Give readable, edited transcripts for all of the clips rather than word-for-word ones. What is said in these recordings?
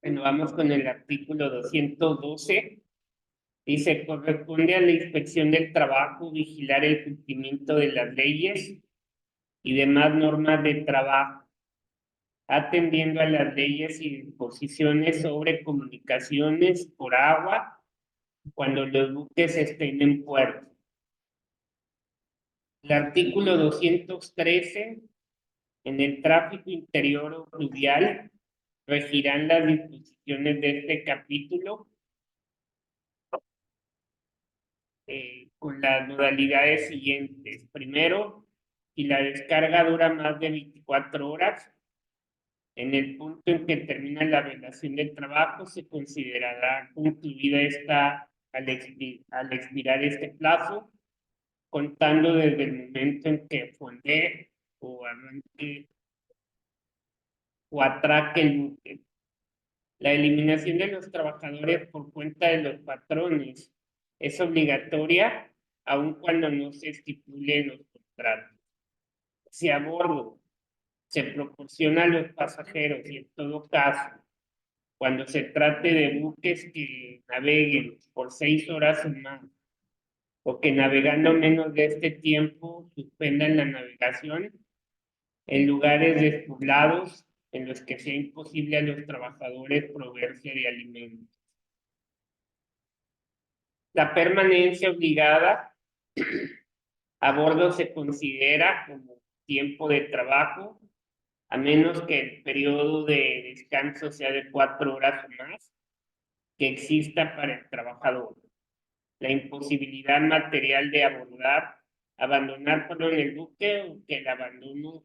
Bueno, vamos con el artículo 212. Dice, corresponde a la inspección del trabajo vigilar el cumplimiento de las leyes y demás normas de trabajo, atendiendo a las leyes y disposiciones sobre comunicaciones por agua cuando los buques estén en puerto. El artículo 213, en el tráfico interior o fluvial, regirán las disposiciones de este capítulo con las modalidades siguientes. Primero, si la descarga dura más de 24 horas, en el punto en que termina la relación de trabajo, se considerará concluida esta al expirar este plazo, contando desde el momento en que fondee o arranque o atraque el buque. La eliminación de los trabajadores por cuenta de los patrones es obligatoria, aun cuando no se estipule en los contratos. Si a bordo se proporciona a los pasajeros y en todo caso, cuando se trate de buques que naveguen por 6 horas o más, o que navegando menos de este tiempo suspendan la navegación en lugares despoblados en los que sea imposible a los trabajadores proveerse de alimentos. La permanencia obligada a bordo se considera como tiempo de trabajo, a menos que el periodo de descanso sea de 4 horas o más que exista para el trabajador. La imposibilidad material de abandonar el buque o que el abandono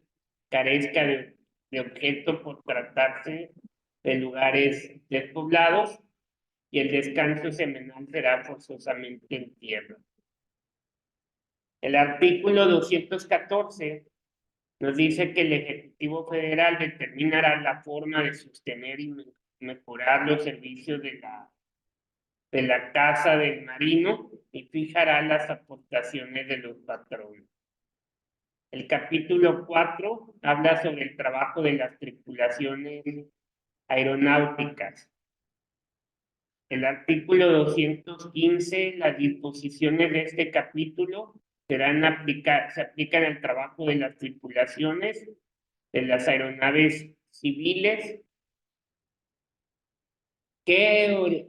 carezca de objeto por tratarse de lugares despoblados y el descanso semanal será forzosamente en tierra. El artículo 214 nos dice que el Ejecutivo Federal determinará la forma de sostener y mejorar los servicios de la Casa del Marino y fijará las aportaciones de los patrones. El capítulo 4 habla sobre el trabajo de las tripulaciones aeronáuticas. El artículo 215, las disposiciones de este capítulo se aplican al trabajo de las tripulaciones de las aeronaves civiles que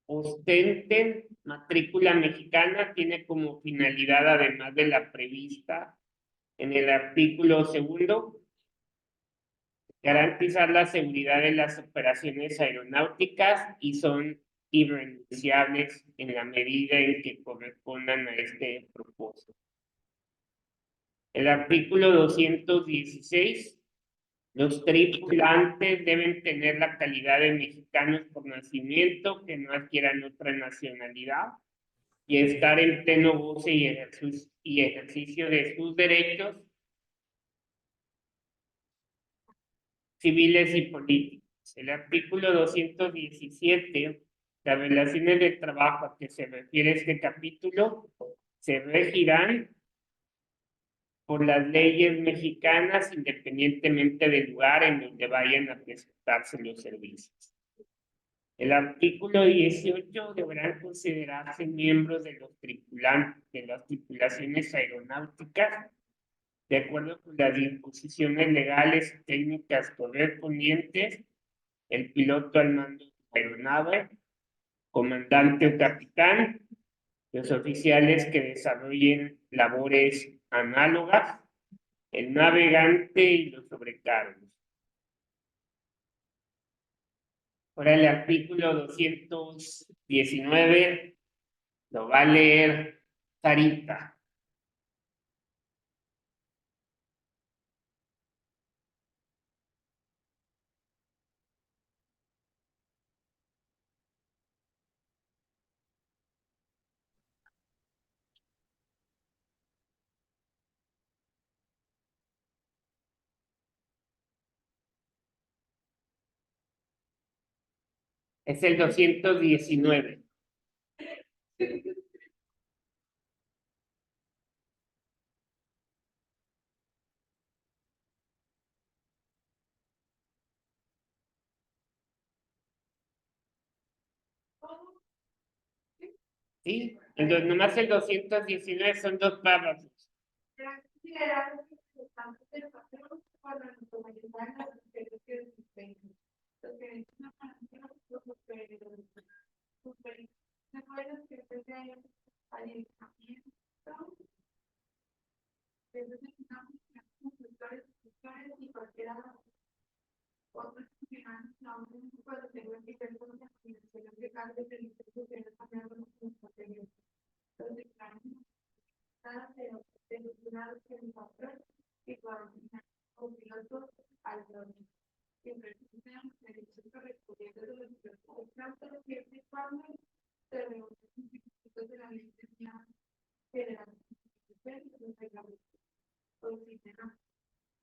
ostenten matrícula mexicana. Tiene como finalidad, además de la prevista en el artículo 2, garantizar la seguridad de las operaciones aeronáuticas y son irrenunciables en la medida en que correspondan a este propósito. El artículo 216, los tripulantes deben tener la calidad de mexicanos por nacimiento, que no adquieran otra nacionalidad y estar en pleno goce y ejercicio de sus derechos civiles y políticos. El artículo 217, las relaciones de trabajo a que se refiere este capítulo, se regirán por las leyes mexicanas independientemente del lugar en donde vayan a presentarse los servicios. El artículo 18, deberán considerarse miembros de los tripulantes de las tripulaciones aeronáuticas de acuerdo con las disposiciones legales y técnicas correspondientes, el piloto al mando de la aeronave, comandante o capitán, los oficiales que desarrollen labores análogas, el navegante y los sobrecargos. Ahora el artículo 219 lo va a leer Sarita. Es el 219. ¿Sí? Entonces, nomás el 219 son dos párrafos.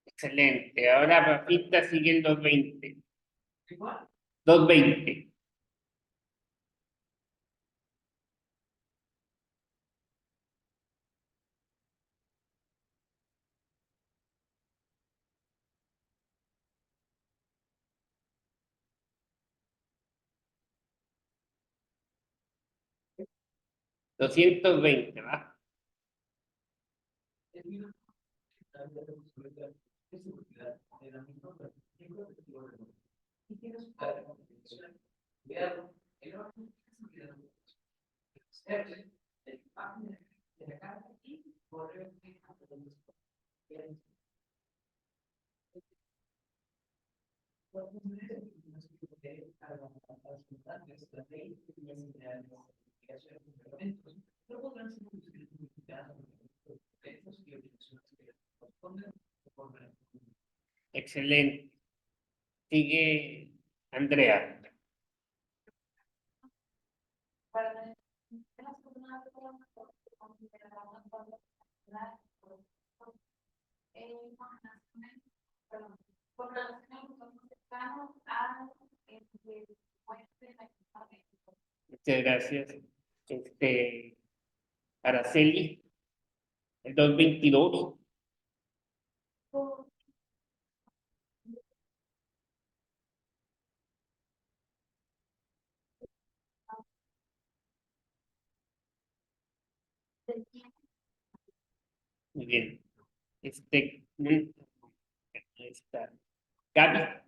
Excelente. Ahora Rafita sigue el 220. 220. $220, ¿va? Excelente. Sigue Andrea. Muchas gracias. Araceli, el 222. Muy bien. Ahí está. Gaby.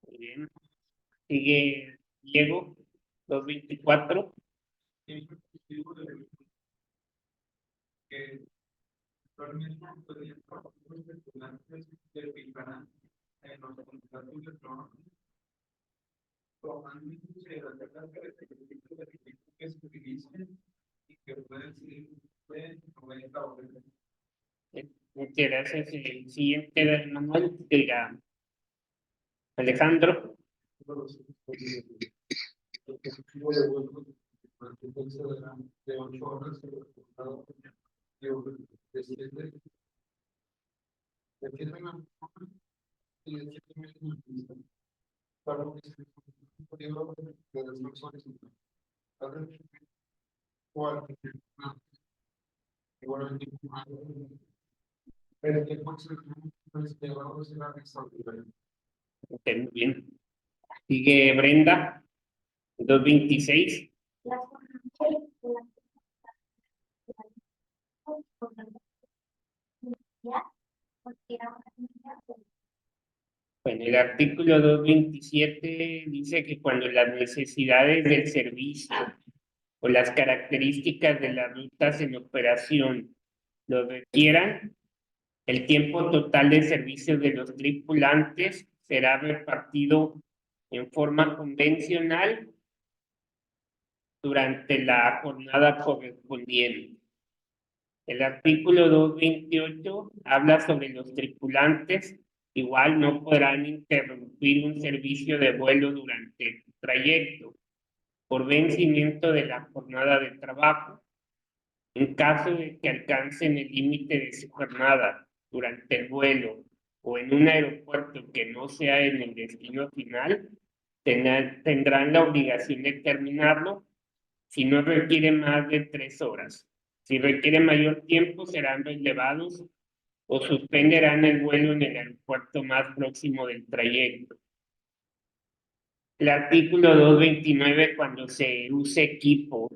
Muy bien. Sigue Diego, 224. Muchas gracias. El siguiente era el Manuel de Alejandro. Ok, muy bien. Sigue Brenda, 226. Bueno, el artículo 227 dice que cuando las necesidades del servicio o las características de las rutas en operación lo requieran, el tiempo total de servicio de los tripulantes será repartido en forma convencional durante la jornada correspondiente. El artículo 228 habla sobre los tripulantes. Igual no podrán interrumpir un servicio de vuelo durante el trayecto por vencimiento de la jornada de trabajo. En caso de que alcancen el límite de su jornada durante el vuelo o en un aeropuerto que no sea en el destino final, tendrán la obligación de terminarlo si no requiere más de 3 horas. Si requiere mayor tiempo, serán relevados o suspenderán el vuelo en el aeropuerto más próximo del trayecto. El artículo 229, cuando se use equipo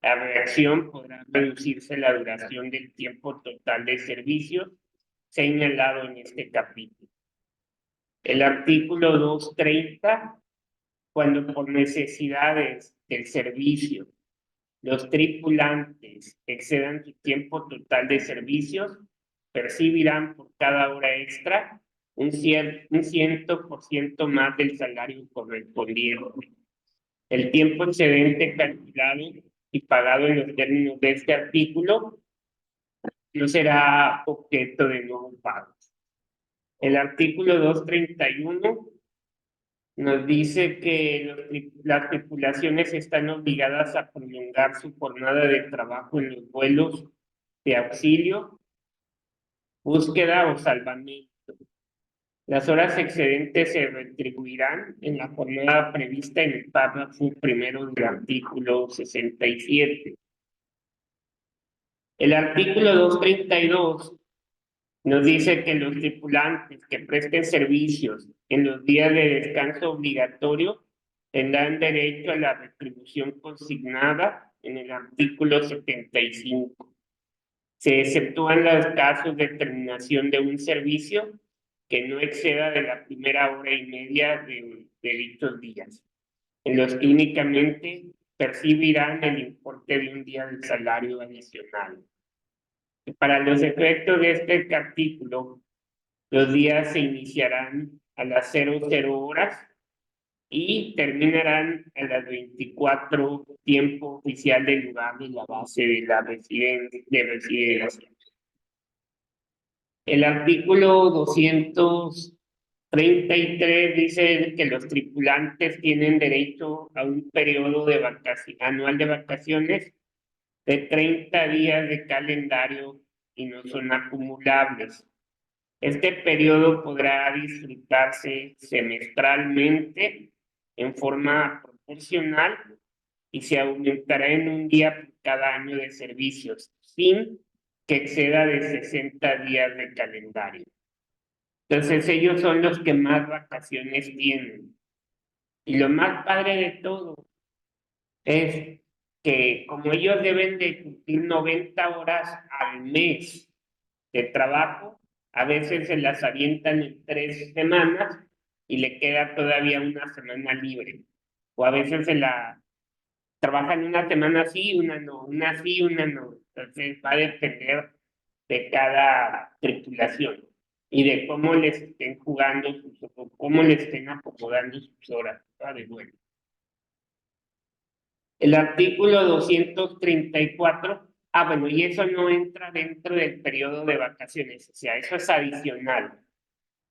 a reacción, podrá reducirse la duración del tiempo total de servicio señalado en este capítulo. El artículo 230, cuando por necesidades del servicio los tripulantes excedan su tiempo total de servicios, percibirán por cada hora extra un 100% más del salario correspondiente. El tiempo excedente calculado y pagado en los términos de este artículo no será objeto de nuevo pago. El artículo 231 nos dice que las tripulaciones están obligadas a prolongar su jornada de trabajo en los vuelos de auxilio, búsqueda o salvamento. Las horas excedentes se retribuirán en la jornada prevista en el párrafo primero del artículo 67. El artículo 232 nos dice que los tripulantes que presten servicios en los días de descanso obligatorio tendrán derecho a la retribución consignada en el artículo 75. Se exceptúan los casos de terminación de un servicio que no exceda de la primera hora y media de dichos días, en los que únicamente percibirán el importe de un día de salario adicional. Para los efectos de este capítulo, los días se iniciarán a las 00 horas y terminarán a las 24 tiempo oficial del lugar de la base de la residencia. El artículo 233 dice que los tripulantes tienen derecho a un periodo de anual de vacaciones de 30 días de calendario y no son acumulables. Este periodo podrá disfrutarse semestralmente en forma proporcional y se aumentará en un día por cada año de servicios, sin que exceda de 60 días de calendario. Entonces ellos son los que más vacaciones tienen. Y lo más padre de todo es que como ellos deben de cumplir 90 horas al mes de trabajo, a veces se las avientan en 3 semanas y le queda todavía una semana libre. O a veces se la trabajan una semana sí, una no, una sí, una no. Entonces va a depender de cada tripulación y de cómo les estén jugando, cómo les estén acomodando sus horas de vuelo. El artículo 234, bueno, y eso no entra dentro del periodo de vacaciones, o sea, eso es adicional,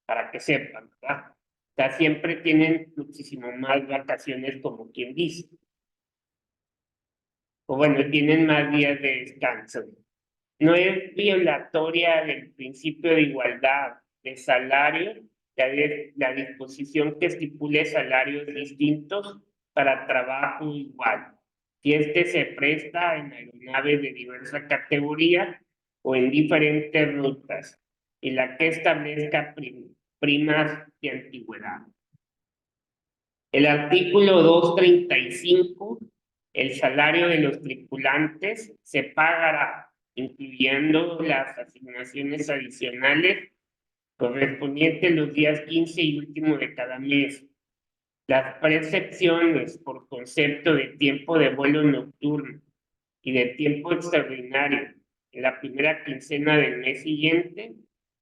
para que sepan, ¿verdad? O sea, siempre tienen muchísimo más vacaciones, como quien dice. O bueno, tienen más días de descanso. No es violatoria del principio de igualdad de salario, la disposición que estipule salarios distintos para trabajo igual. Si este se presta en aeronaves de diversa categoría o en diferentes rutas, y la que establezca primas de antigüedad. El artículo 235, el salario de los tripulantes se pagará, incluyendo las asignaciones adicionales, correspondiente los días 15 y último de cada mes. Las percepciones por concepto de tiempo de vuelo nocturno y de tiempo extraordinario en la primera quincena del mes siguiente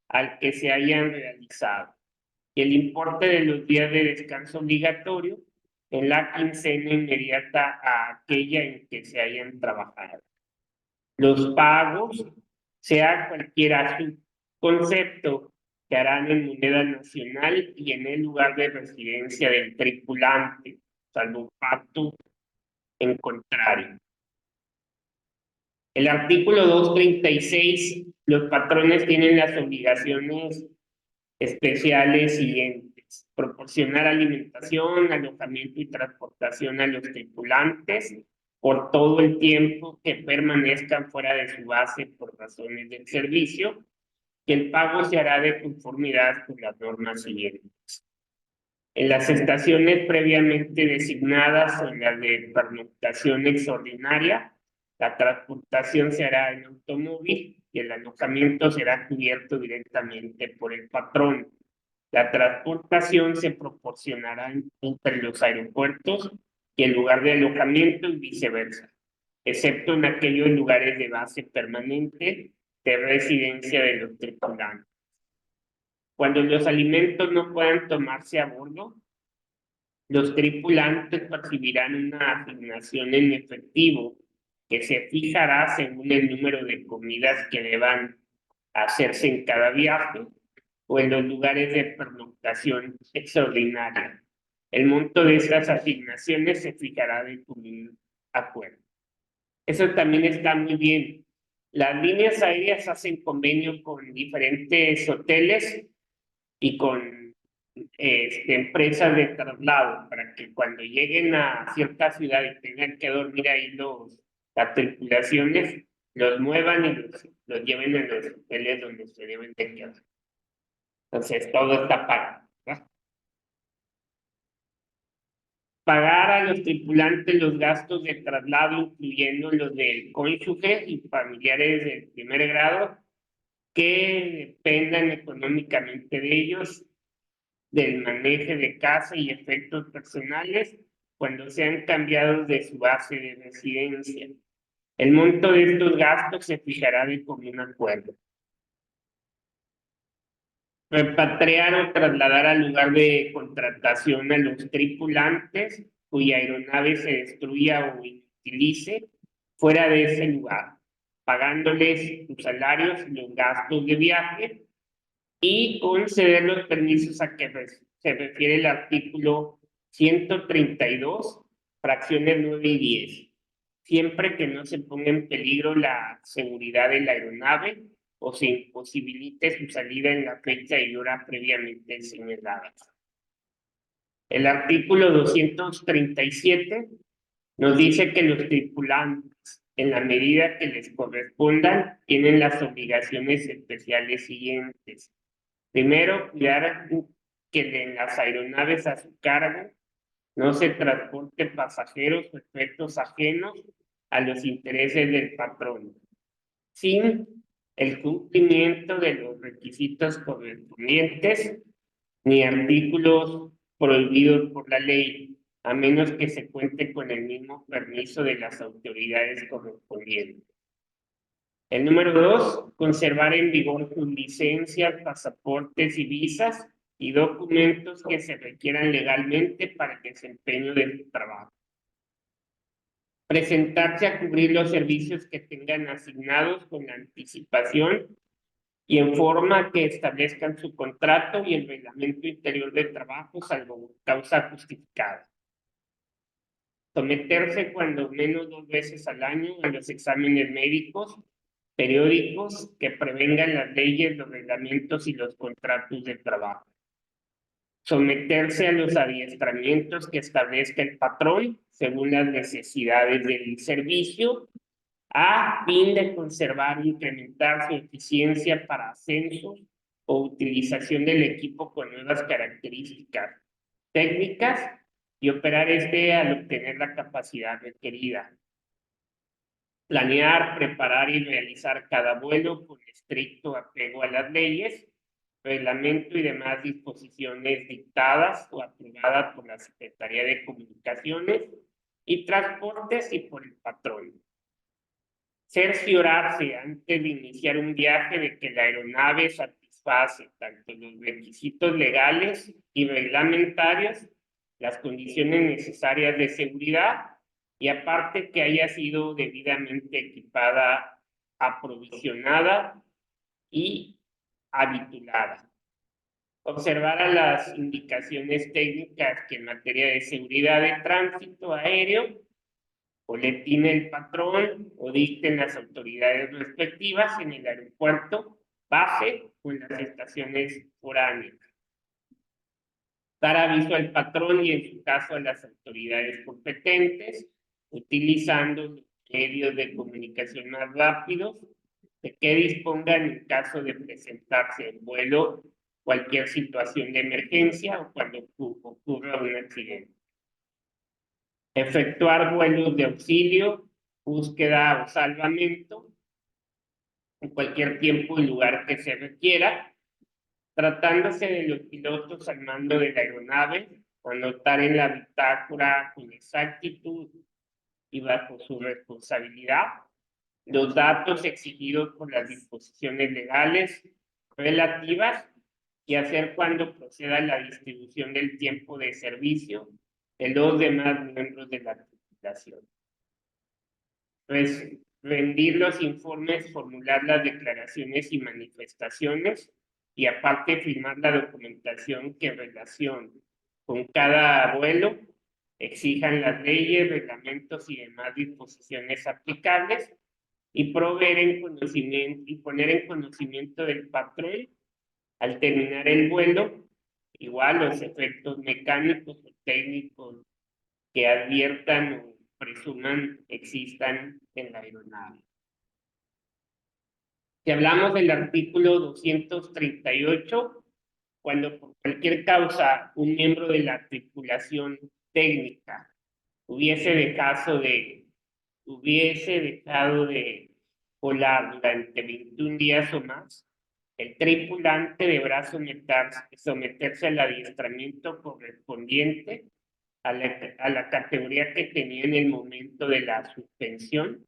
al que se hayan realizado, y el importe de los días de descanso obligatorio en la quincena inmediata a aquella en que se hayan trabajado. Los pagos, sea cualquiera su concepto, se harán en moneda nacional y en el lugar de residencia del tripulante, salvo pacto en contrario. El artículo 236, los patrones tienen las obligaciones especiales siguientes: proporcionar alimentación, alojamiento y transportación a los tripulantes por todo el tiempo que permanezcan fuera de su base por razones del servicio, que el pago se hará de conformidad con las normas siguientes. En las estaciones previamente designadas o en las de pernoctación extraordinaria, la transportación se hará en automóvil y el alojamiento será cubierto directamente por el patrón. La transportación se proporcionará entre los aeropuertos y el lugar de alojamiento y viceversa, excepto en aquellos lugares de base permanente de residencia de los tripulantes. Cuando los alimentos no puedan tomarse a bordo, los tripulantes percibirán una asignación en efectivo que se fijará según el número de comidas que deban hacerse en cada viaje o en los lugares de pernoctación extraordinaria. El monto de estas asignaciones se fijará de común acuerdo. Eso también está muy bien. Las líneas aéreas hacen convenio con diferentes hoteles y con empresas de traslado para que cuando lleguen a cierta ciudad y tengan que dormir ahí las tripulaciones, los muevan y los lleven a los hoteles donde se deben de quedar. Entonces todo está pagado, ¿verdad? Pagar a los tripulantes los gastos de traslado, incluyendo los del cónyuge y familiares del primer grado, que dependan económicamente de ellos, del manejo de casa y efectos personales cuando sean cambiados de su base de residencia. El monto de estos gastos se fijará de común acuerdo. Repatriar o trasladar al lugar de contratación a los tripulantes cuya aeronave se destruya o inutilice fuera de ese lugar, pagándoles sus salarios y los gastos de viaje, y conceder los permisos a que se refiere el artículo 132, fracciones 9 y 10, siempre que no se ponga en peligro la seguridad de la aeronave o se imposibilite su salida en la fecha y hora previamente señaladas. El artículo 237 nos dice que los tripulantes, en la medida que les correspondan, tienen las obligaciones especiales siguientes. Primero, cuidar que en las aeronaves a su cargo no se transporte pasajeros o efectos ajenos a los intereses del patrón, sin el cumplimiento de los requisitos correspondientes ni artículos prohibidos por la ley, a menos que se cuente con el mismo permiso de las autoridades correspondientes. El número 2, conservar en vigor sus licencias, pasaportes y visas y documentos que se requieran legalmente para el desempeño de su trabajo. Presentarse a cubrir los servicios que tengan asignados con anticipación y en forma que establezcan su contrato y el reglamento interior de trabajo, salvo causa justificada. Someterse cuando menos 2 veces al año a los exámenes médicos periódicos que prevengan las leyes, los reglamentos y los contratos de trabajo. Someterse a los adiestramientos que establezca el patrón según las necesidades del servicio, a fin de conservar e incrementar su eficiencia para ascensos o utilización del equipo con nuevas características técnicas y operar al obtener la capacidad requerida. Planear, preparar y realizar cada vuelo con estricto apego a las leyes reglamento y demás disposiciones dictadas o aprobadas por la Secretaría de Comunicaciones y Transportes y por el patrón. Cerciorarse antes de iniciar un viaje de que la aeronave satisface tanto los requisitos legales y reglamentarios, las condiciones necesarias de seguridad y aparte que haya sido debidamente equipada, aprovisionada y habitulada. Observar a las indicaciones técnicas que en materia de seguridad de tránsito aéreo boletín el patrón o dicten las autoridades respectivas en el aeropuerto, base o en las estaciones foráneas. Dar aviso al patrón y en su caso a las autoridades competentes, utilizando los medios de comunicación más rápidos, de que dispongan en caso de presentarse en vuelo cualquier situación de emergencia o cuando ocurra un accidente. Efectuar vuelos de auxilio, búsqueda o salvamento en cualquier tiempo y lugar que se requiera, tratándose de los pilotos al mando de la aeronave, anotar en la bitácora con exactitud y bajo su responsabilidad los datos exigidos por las disposiciones legales relativas y hacer cuando proceda la distribución del tiempo de servicio de los demás miembros de la tripulación. Pues, rendir los informes, formular las declaraciones y manifestaciones y aparte firmar la documentación que en relación con cada vuelo exijan las leyes, reglamentos y demás disposiciones aplicables y proveer en conocimiento y poner en conocimiento del patrón al terminar el vuelo, igual los efectos mecánicos o técnicos que adviertan o presuman existan en la aeronave. Si hablamos del artículo 238, cuando por cualquier causa un miembro de la tripulación técnica hubiese dejado de volar durante 21 días o más, el tripulante deberá someterse al adiestramiento correspondiente a la categoría que tenía en el momento de la suspensión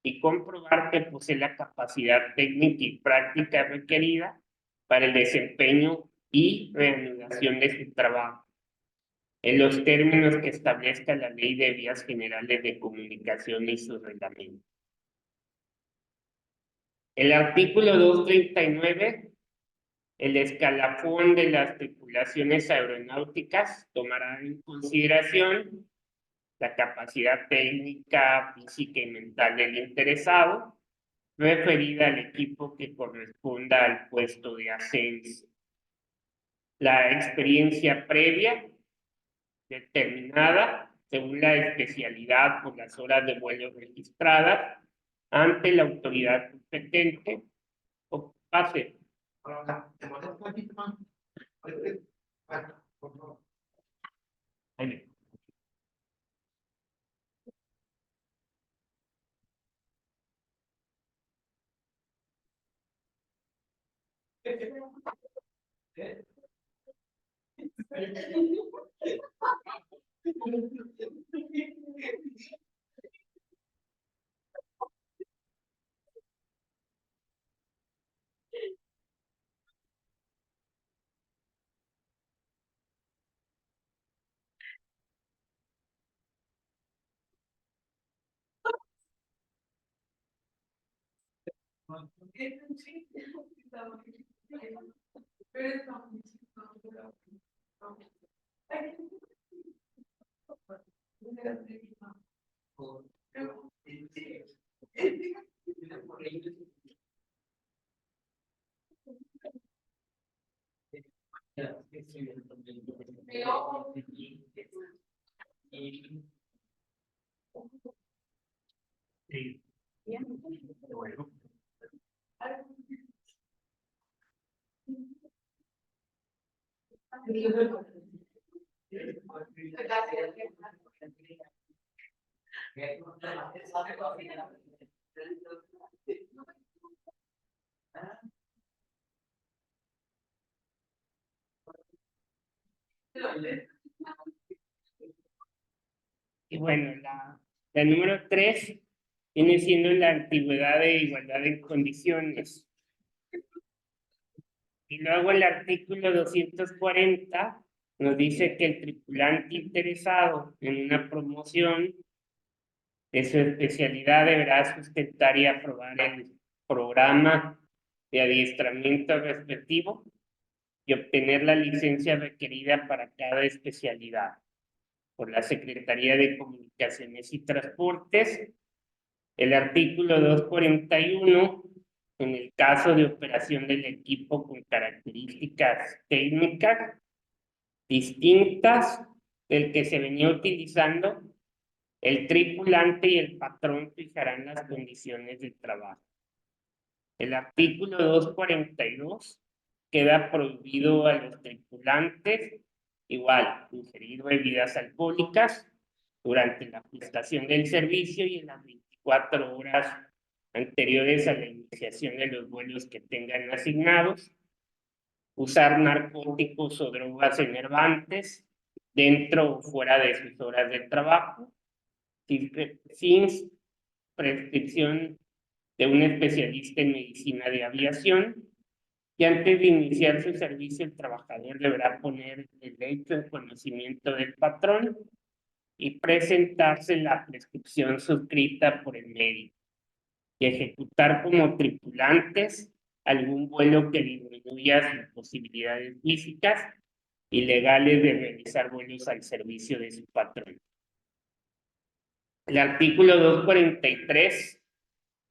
y comprobar que posee la capacidad técnica y práctica requerida para el desempeño y reanudación de su trabajo, en los términos que establezca la Ley de Vías Generales de Comunicación y su reglamento. El artículo 239, el escalafón de las tripulaciones aeronáuticas tomará en consideración la capacidad técnica, física y mental del interesado, referida al equipo que corresponda al puesto de ascenso. La experiencia previa determinada según la especialidad por las horas de vuelo registradas ante la autoridad competente o pase. Y bueno, la número 3 viene siendo la antigüedad de igualdad en condiciones. Y luego el artículo 240 nos dice que el tripulante interesado en una promoción de su especialidad deberá sustentar y aprobar el programa de adiestramiento respectivo y obtener la licencia requerida para cada especialidad por la Secretaría de Comunicaciones y Transportes. El artículo 241, en el caso de operación del equipo con características técnicas distintas del que se venía utilizando, el tripulante y el patrón fijarán las condiciones de trabajo. El artículo 242 queda prohibido a los tripulantes, igual, ingerir bebidas alcohólicas durante la prestación del servicio y en las 24 horas anteriores a la iniciación de los vuelos que tengan asignados, usar narcóticos o drogas enervantes dentro o fuera de sus horas de trabajo, sin prescripción de un especialista en medicina de aviación, y antes de iniciar su servicio el trabajador deberá poner el hecho en conocimiento del patrón y presentarse la prescripción suscrita por el médico y ejecutar como tripulantes algún vuelo que disminuya sus posibilidades físicas y legales de realizar vuelos al servicio de su patrón. El artículo 243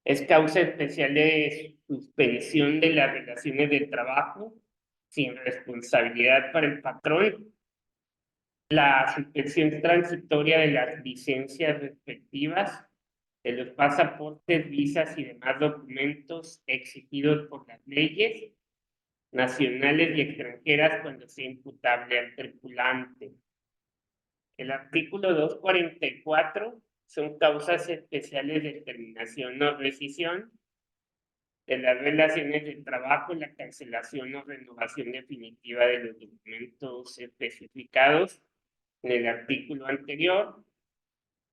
es causa especial de suspensión de las relaciones de trabajo sin responsabilidad para el patrón, la suspensión transitoria de las licencias respectivas, de los pasaportes, visas y demás documentos exigidos por las leyes nacionales y extranjeras cuando sea imputable al tripulante. El artículo 244 son causas especiales de terminación o rescisión de las relaciones de trabajo, la cancelación o renovación definitiva de los documentos especificados en el artículo anterior,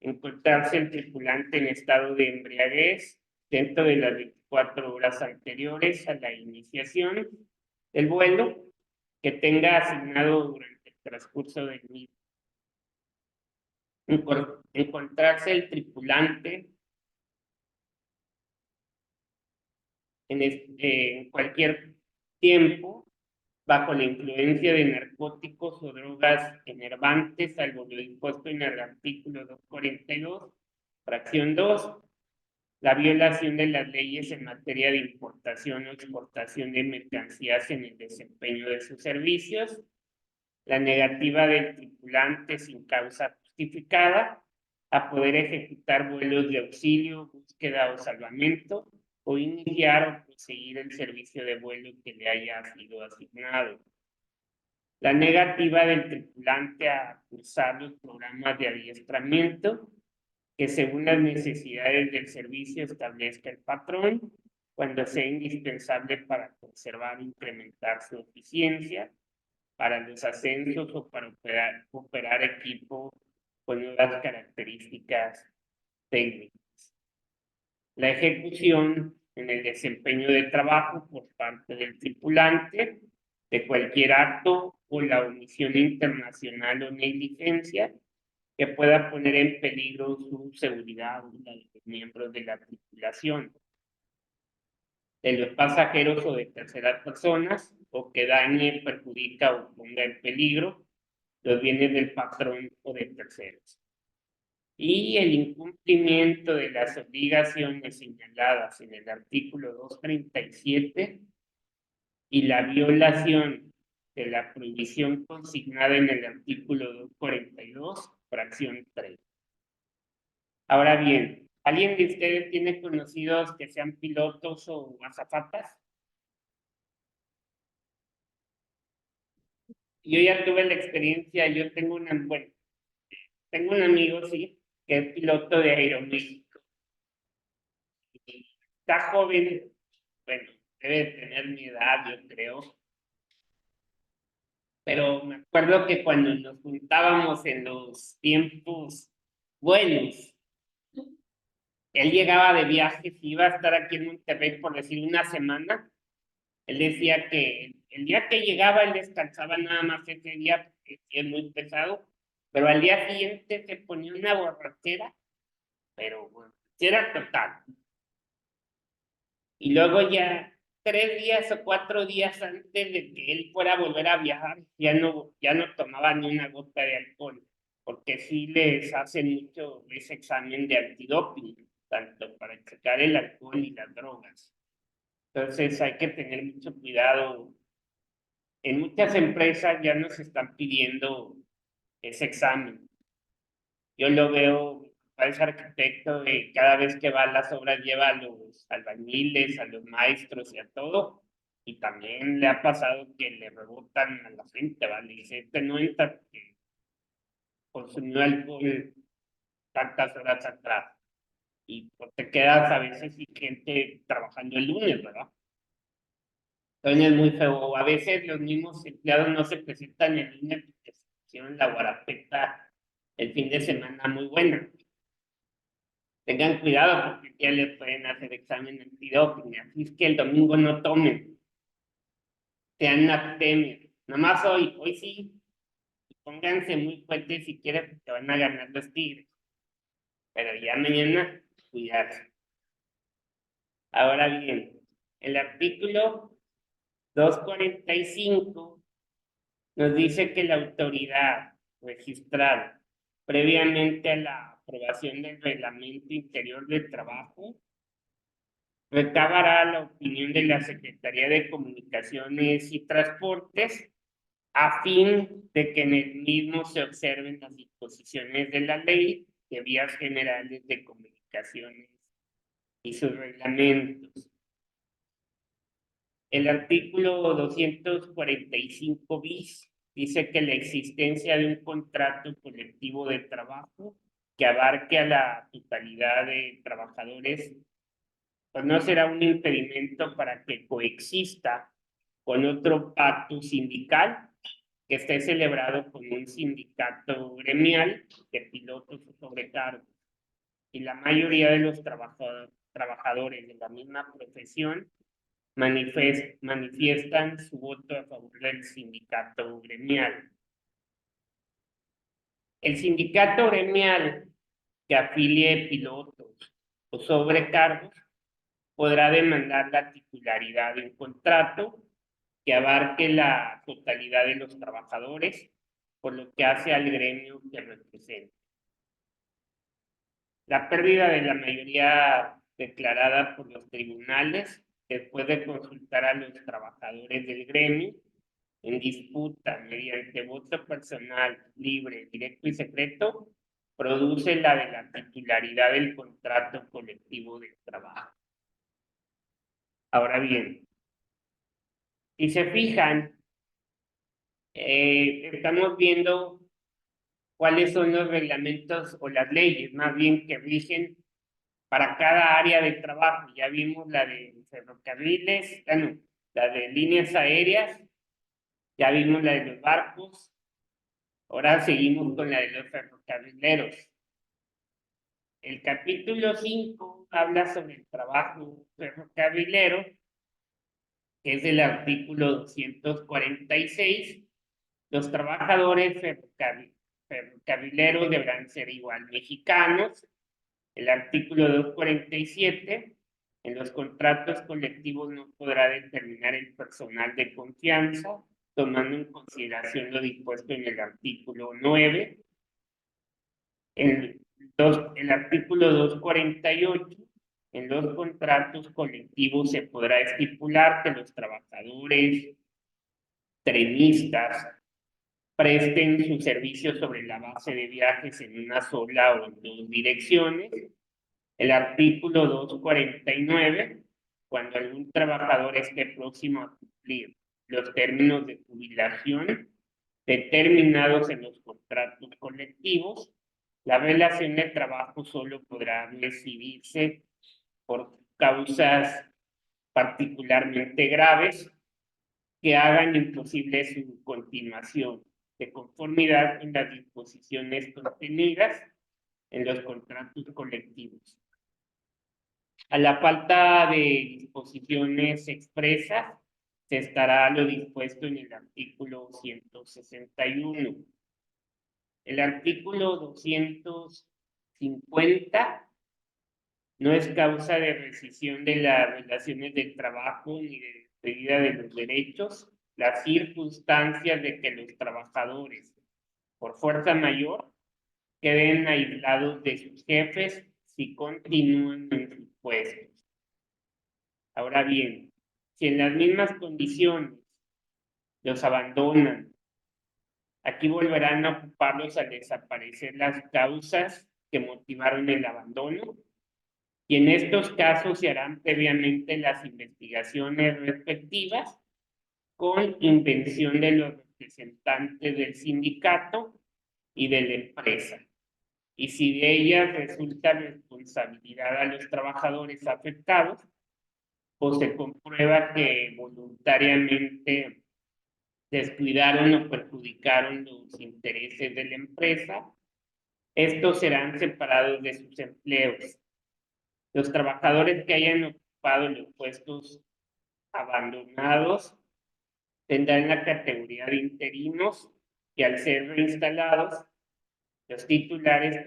encontrarse el tripulante en estado de embriaguez dentro de las 24 horas anteriores a la iniciación del vuelo que tenga asignado durante el transcurso del mismo. Encontrarse el tripulante en cualquier tiempo bajo la influencia de narcóticos o drogas enervantes, salvo lo dispuesto en el artículo 242, fracción 2, la violación de las leyes en materia de importación o exportación de mercancías en el desempeño de sus servicios, la negativa del tripulante sin causa justificada a poder ejecutar vuelos de auxilio, búsqueda o salvamento, o iniciar o proseguir el servicio de vuelo que le haya sido asignado. La negativa del tripulante a cursar los programas de adiestramiento que según las necesidades del servicio establezca el patrón, cuando sea indispensable para conservar o incrementar su eficiencia, para los ascensos o para operar equipo con nuevas características técnicas. La ejecución en el desempeño de trabajo por parte del tripulante de cualquier acto o la omisión internacional o negligencia que pueda poner en peligro su seguridad o la de los miembros de la tripulación, de los pasajeros o de terceras personas, o que dañe, perjudica o ponga en peligro los bienes del patrón o de terceros. Y el incumplimiento de las obligaciones señaladas en el artículo 237 y la violación de la prohibición consignada en el artículo 242, fracción 3. Ahora bien, ¿alguien de ustedes tiene conocidos que sean pilotos o azafatas? Yo ya tuve la experiencia, yo tengo tengo un amigo, sí, que es piloto de Aeroméxico. Está joven, bueno, debe tener mi edad, yo creo, pero me acuerdo que cuando nos juntábamos en los tiempos buenos, él llegaba de viaje, si iba a estar aquí en Monterrey por decir una semana. Él decía que el día que llegaba él descansaba nada más ese día porque sí es muy pesado, pero al día siguiente se ponía una borrachera, pero bueno, sí era total. Y luego ya 3 días o 4 días antes de que él fuera a volver a viajar, ya no tomaba ni una gota de alcohol, porque sí les hacen mucho ese examen de antidoping, tanto para checar el alcohol y las drogas. Entonces hay que tener mucho cuidado. En muchas empresas ya nos están pidiendo ese examen. Yo lo veo, parece arquitecto, cada vez que va a las obras lleva a los albañiles, a los maestros y a todo. Y también le ha pasado que le rebotan a la gente, ¿vale? Dice, este no entra porque consumió alcohol tantas horas atrás. Y pues te quedas a veces sin gente trabajando el lunes, ¿verdad? Entonces es muy feo. A veces los mismos empleados no se presentan el lunes porque se hicieron la guarapeta el fin de semana muy buena. Tengan cuidado porque ya les pueden hacer examen antidoping. Así es que el domingo no tomen, sean abstemios. Nomás hoy sí, pónganse muy fuertes si quieren porque van a ganar los Tigres. Pero ya mañana, cuidarse. Ahora bien, el artículo 245 nos dice que la autoridad registral, previamente a la aprobación del Reglamento Interior de Trabajo, recabará la opinión de la Secretaría de Comunicaciones y Transportes a fin de que en el mismo se observen las disposiciones de la Ley de Vías Generales de Comunicaciones y sus reglamentos. El artículo 245 bis dice que la existencia de un contrato colectivo de trabajo que abarque a la totalidad de trabajadores, pues no será un impedimento para que coexista con otro pacto sindical que esté celebrado con un sindicato gremial de pilotos o sobrecargos. Y la mayoría de los trabajadores de la misma profesión manifiestan su voto a favor del sindicato gremial. El sindicato gremial que afilie pilotos o sobrecargos podrá demandar la titularidad de un contrato que abarque la totalidad de los trabajadores, por lo que hace al gremio que representa. La pérdida de la mayoría declarada por los tribunales, después de consultar a los trabajadores del gremio, en disputa mediante voto personal, libre, directo y secreto, produce la de la titularidad del contrato colectivo de trabajo. Ahora bien, si se fijan, estamos viendo cuáles son los reglamentos o las leyes, más bien que rigen para cada área de trabajo. Ya vimos la de ferrocarriles, la de líneas aéreas, ya vimos la de los barcos, ahora seguimos con la de los ferrocarrileros. El capítulo 5 habla sobre el trabajo ferrocarrilero, que es el artículo 246. Los trabajadores ferrocarrileros deberán ser igual mexicanos. El artículo 247, en los contratos colectivos no podrá determinar el personal de confianza, tomando en consideración lo dispuesto en el artículo 9. El artículo 248, en los contratos colectivos se podrá estipular que los trabajadores trenistas presten sus servicios sobre la base de viajes en una sola o en dos direcciones. El artículo 249, cuando algún trabajador esté próximo a cumplir los términos de jubilación determinados en los contratos colectivos, la relación de trabajo solo podrá decidirse por causas particularmente graves que hagan imposible su continuación, de conformidad con las disposiciones contenidas en los contratos colectivos. A la falta de disposiciones expresas, se estará lo dispuesto en el artículo 161. El artículo 250 no es causa de rescisión de las relaciones del trabajo ni de despedida de los derechos las circunstancias de que los trabajadores, por fuerza mayor, queden aislados de sus jefes si continúan en sus puestos. Ahora bien, si en las mismas condiciones los abandonan, aquí volverán a ocuparlos al desaparecer las causas que motivaron el abandono, y en estos casos se harán previamente las investigaciones respectivas con invención de los representantes del sindicato y de la empresa. Y si de ellas resulta responsabilidad a los trabajadores afectados, o se comprueba que voluntariamente descuidaron o perjudicaron los intereses de la empresa, estos serán separados de sus empleos. Los trabajadores que hayan ocupado los puestos abandonados tendrán la categoría de interinos, que al ser reinstalados, los titulares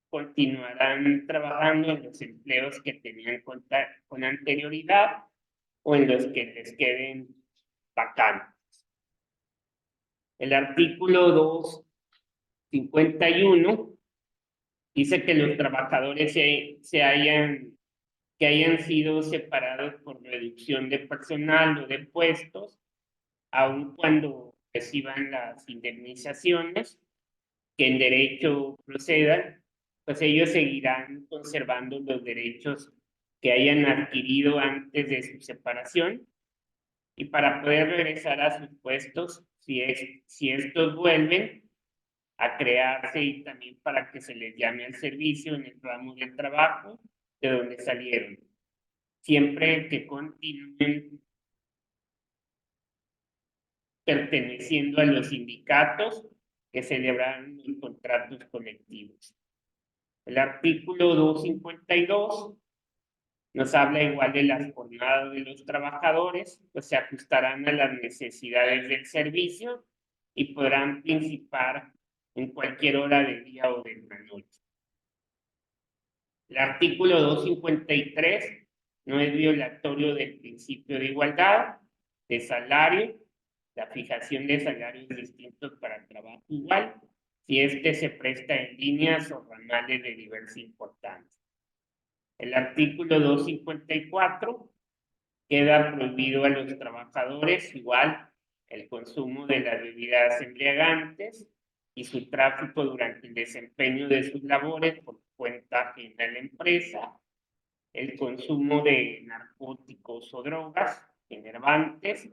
continuarán trabajando en los empleos que tenían con anterioridad o en los que les queden vacantes. El artículo 251 dice que los trabajadores que hayan sido separados por reducción de personal o de puestos, aun cuando reciban las indemnizaciones que en derecho procedan, pues ellos seguirán conservando los derechos que hayan adquirido antes de su separación, y para poder regresar a sus puestos, si estos vuelven a crearse, y también para que se les llame al servicio en el ramo del trabajo de donde salieron, siempre que continúen perteneciendo a los sindicatos que celebraron los contratos colectivos. El artículo 252 nos habla igual de las jornadas de los trabajadores, pues se ajustarán a las necesidades del servicio y podrán participar en cualquier hora del día o de la noche. El artículo 253 no es violatorio del principio de igualdad de salario, la fijación de salarios distintos para trabajo igual, si éste se presta en líneas o ramales de diversa importancia. El artículo 254 queda prohibido a los trabajadores igual el consumo de las bebidas embriagantes y su tráfico durante el desempeño de sus labores por cuenta ajena a la empresa, el consumo de narcóticos o drogas enervantes,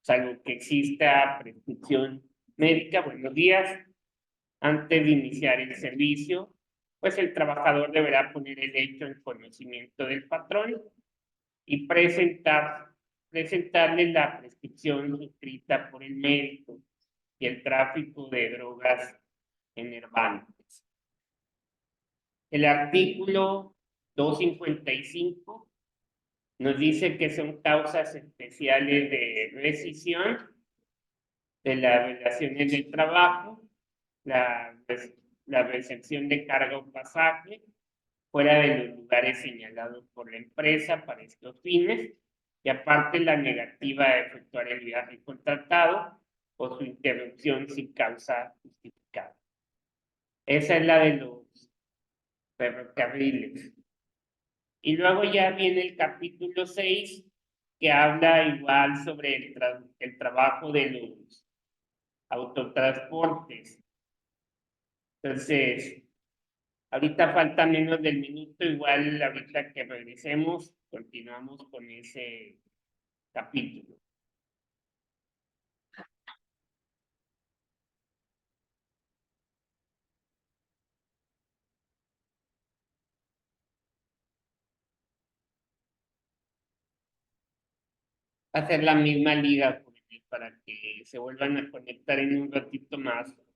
salvo que exista prescripción médica. Buenos días. Antes de iniciar el servicio, pues el trabajador deberá poner el hecho en conocimiento del patrón y presentarle la prescripción suscrita por el médico y el tráfico de drogas enervantes. El artículo 255 nos dice que son causas especiales de rescisión de las relaciones de trabajo, la recepción de carga o pasaje fuera de los lugares señalados por la empresa para estos fines, y aparte la negativa a efectuar el viaje contratado o su interrupción sin causa justificada. Esa es la de los ferrocarriles. Y luego ya viene el capítulo 6, que habla igual sobre el trabajo de los autotransportes. Entonces, ahorita falta menos del minuto, igual ahorita que regresemos, continuamos con ese capítulo. hacer la misma liga, jóvenes, para que se vuelvan a conectar en un ratito más.